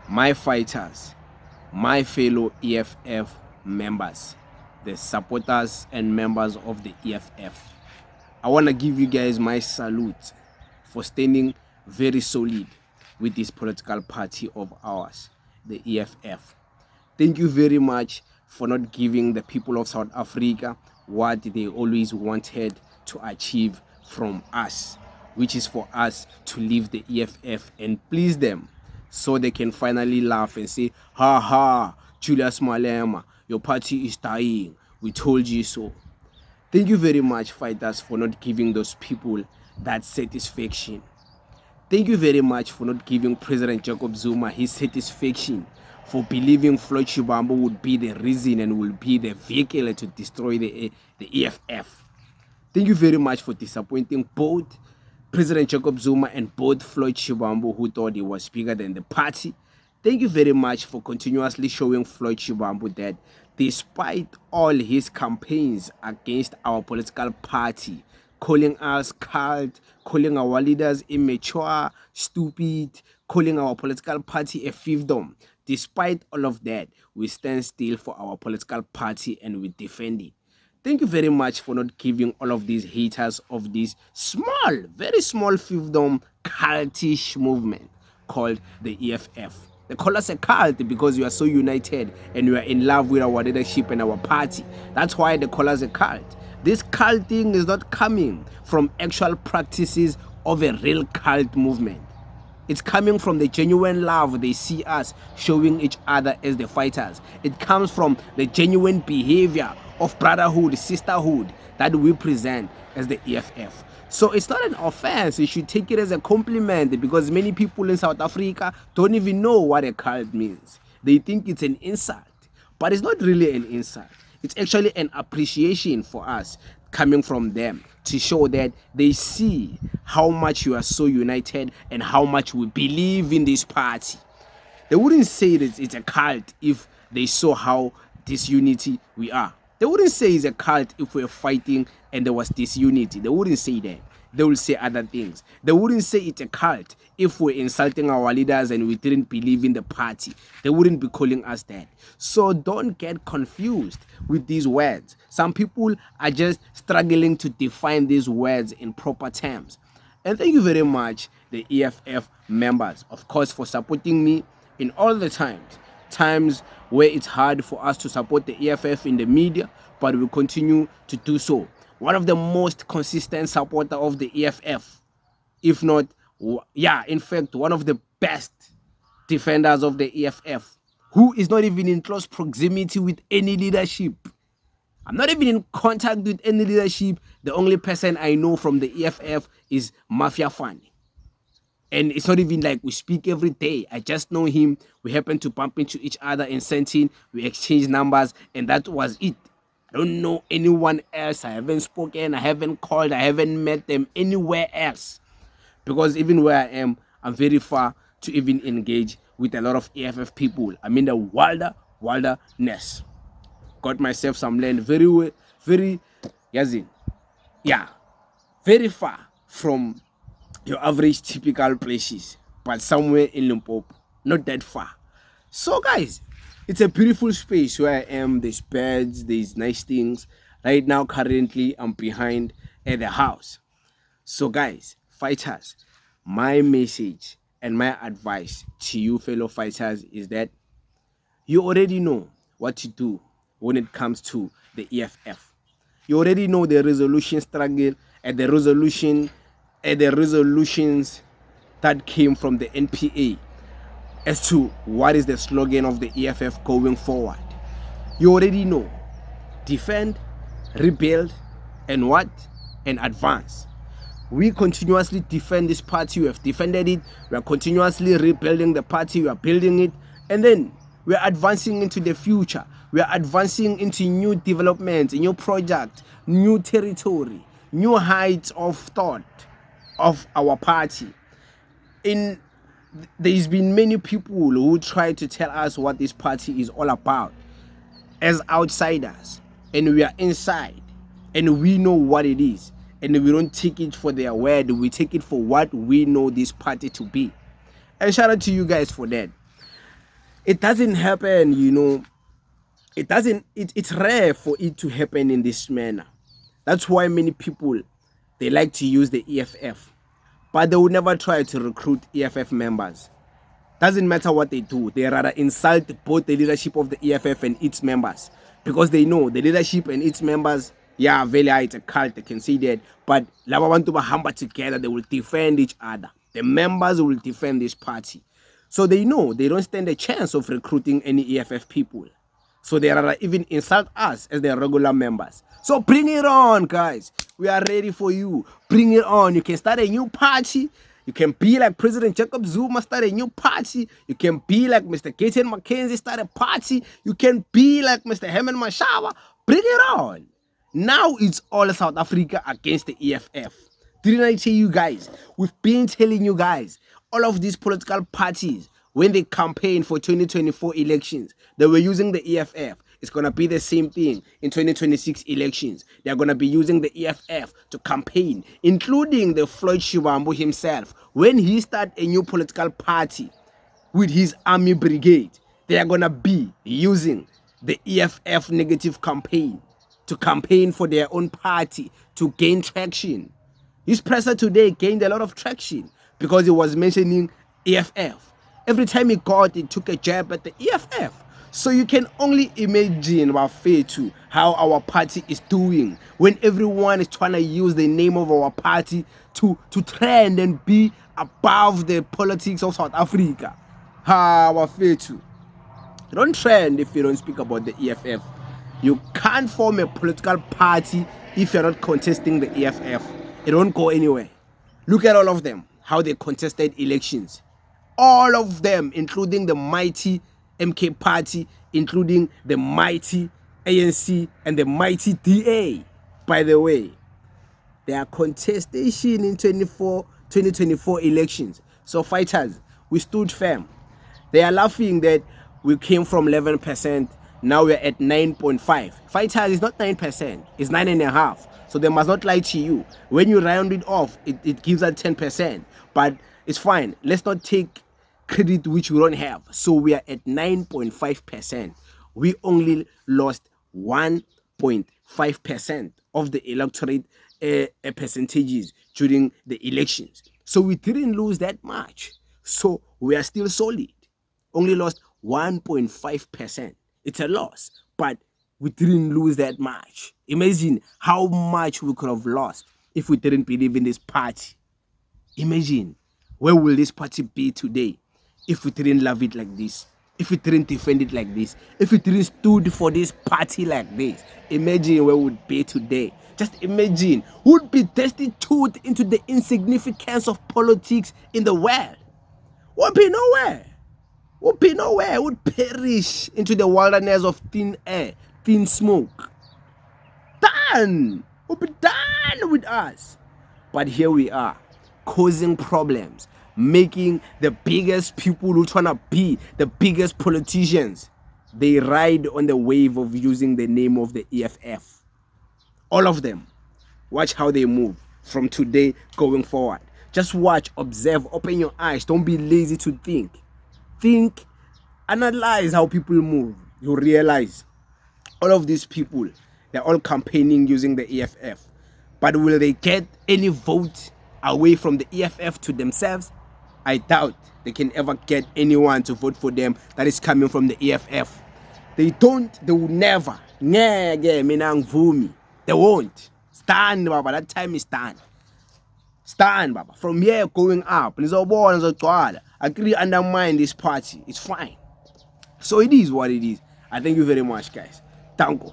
my fighters, my fellow EFF members, the supporters and members of the EFF. I want to give you guys my salute for standing very solid with this political party of ours, the EFF. Thank you very much for not giving the people of South Africa what they always wanted to achieve from us, which is for us to leave the EFF and please them so they can finally laugh and say, ha ha, Julius Malema, your party is dying. We told you so. Thank you very much, fighters, for not giving those people that satisfaction. Thank you very much for not giving President Jacob Zuma his satisfaction for believing Floyd Shivambu would be the reason and will be the vehicle to destroy the EFF. Thank you very much for disappointing both President Jacob Zuma and both Floyd Shivambu, who thought he was bigger than the party. Thank you very much for continuously showing Floyd Shivambu that despite all his campaigns against our political party, calling us cult, calling our leaders immature, stupid, calling our political party a fiefdom, despite all of that, we stand still for our political party and we defend it. Thank you very much for not giving all of these haters of this small, very small fiefdom cultish movement called the EFF. They call us a cult because we are so united and we are in love with our leadership and our party. That's why they call us a cult. This cult thing is not coming from actual practices of a real cult movement. It's coming from the genuine love they see us showing each other as the fighters. It comes from the genuine behavior of brotherhood, sisterhood that we present as the EFF. So it's not an offense. You should take it as a compliment because many people in South Africa don't even know what a cult means. They think it's an insult, but it's not really an insult. It's actually an appreciation for us coming from them to show that they see how much you are so united and how much we believe in this party. They wouldn't say that it's a cult if they saw how disunity we are. They wouldn't say it's a cult if we're fighting and there was disunity. They wouldn't say that. They will say other things. They wouldn't say it's a cult if we're insulting our leaders and we didn't believe in the party. They wouldn't be calling us that. So don't get confused with these words. Some people are just struggling to define these words in proper terms. And thank you very much, the EFF members, of course, for supporting me in all the times where it's hard for us to support the EFF in the media, but we continue to do so. One of the most consistent supporter of the EFF, if not, in fact, one of the best defenders of the EFF, who is not even in close proximity with any leadership. I'm not even in contact with any leadership. The only person I know from the EFF is Mafia Fani. And it's not even like we speak every day. I just know him. We happen to bump into each other in Sentin. We exchange numbers, and that was it. I don't know anyone else. I haven't spoken. I haven't called. I haven't met them anywhere else. Because even where I am, I'm very far to even engage with a lot of EFF people. I'm in the wilderness. Got myself some land very far from your average typical places, but somewhere in Limpopo, not that far. So guys, it's a beautiful space where I am. There's beds, there's nice things. Right now, currently, I'm behind at the house. So guys, fighters, my message and my advice to you fellow fighters is that you already know what to do when it comes to the EFF. You already know the resolution struggle and the resolutions that came from the NPA as to what is the slogan of the EFF going forward. You already know. Defend, rebuild, and what? And advance. We continuously defend this party. We have defended it. We are continuously rebuilding the party. We are building it. And then we are advancing into the future. We are advancing into new developments, new projects, new territory, new heights of thought of our party. There's been many people who try to tell us what this party is all about as outsiders, and we are inside and we know what it is, and we don't take it for their word. We take it for what we know this party to be. And shout out to you guys for that. It doesn't happen, you know. It's rare for it to happen in this manner. That's why many people, they like to use the EFF, but they will never try to recruit EFF members. Doesn't matter what they do, they rather insult both the leadership of the EFF and its members, because they know the leadership and its members, yeah, Velia, it's a cult, they can say that, but laba bantu bahamba together, they will defend each other. The members will defend this party. So they know they don't stand a chance of recruiting any EFF people. So they rather even insult us as their regular members. So bring it on, guys. We are ready for you. Bring it on. You can start a new party. You can be like President Jacob Zuma, start a new party. You can be like Mr. Gaten McKenzie, start a party. You can be like Mr. Herman Mashawa. Bring it on. Now it's all South Africa against the EFF. Didn't I tell you guys? We've been telling you guys, all of these political parties, when they campaign for 2024 elections, they were using the EFF. It's going to be the same thing in 2026 elections. They're going to be using the EFF to campaign, including the Floyd Shivambu himself. When he starts a new political party with his army brigade, they are going to be using the EFF negative campaign to campaign for their own party, to gain traction. His presser today gained a lot of traction because he was mentioning EFF. Every time he got, he took a jab at the EFF. So you can only imagine how our party is doing when everyone is trying to use the name of our party to trend and be above the politics of South Africa. You don't trend if you don't speak about the EFF. You can't form a political party if you're not contesting the EFF. It won't go anywhere. Look at all of them, how they contested elections. All of them, including the mighty MK party, including the mighty ANC and the mighty DA. By the way, their contestation in 2024 elections. So fighters, we stood firm. They are laughing that we came from 11%, now we're at 9.5. Fighters is not 9%, it's 9.5. So they must not lie to you. When you round it off, it gives us 10%. But it's fine. Let's not take credit which we don't have. So we are at 9.5%. We only lost 1.5% of the electorate percentages during the elections. So we didn't lose that much. So we are still solid. Only lost 1.5%. It's a loss, but we didn't lose that much. Imagine how much we could have lost if we didn't believe in this party. Imagine, where will this party be today if we didn't love it like this? If we didn't defend it like this? If we didn't stood for this party like this? Imagine where we would be today. Just imagine, we would be destitute into the insignificance of politics in the world. We'll be nowhere. We'll be nowhere. We'll perish into the wilderness of thin air, thin smoke. Done. We'll be done with us. But here we are, causing problems, making the biggest people who trying to be the biggest politicians. They ride on the wave of using the name of the EFF. All of them. Watch how they move from today going forward. Just watch, observe, open your eyes. Don't be lazy to think. Think, analyze how people move. You realize all of these people, they're all campaigning using the EFF. But will they get any vote away from the EFF to themselves? I doubt they can ever get anyone to vote for them that is coming from the EFF. They will never. They won't. Stand, Baba. That time is done. Stand, Baba. From here going up. I really undermine this party. It's fine. So it is what it is. I thank you very much, guys. Thank you.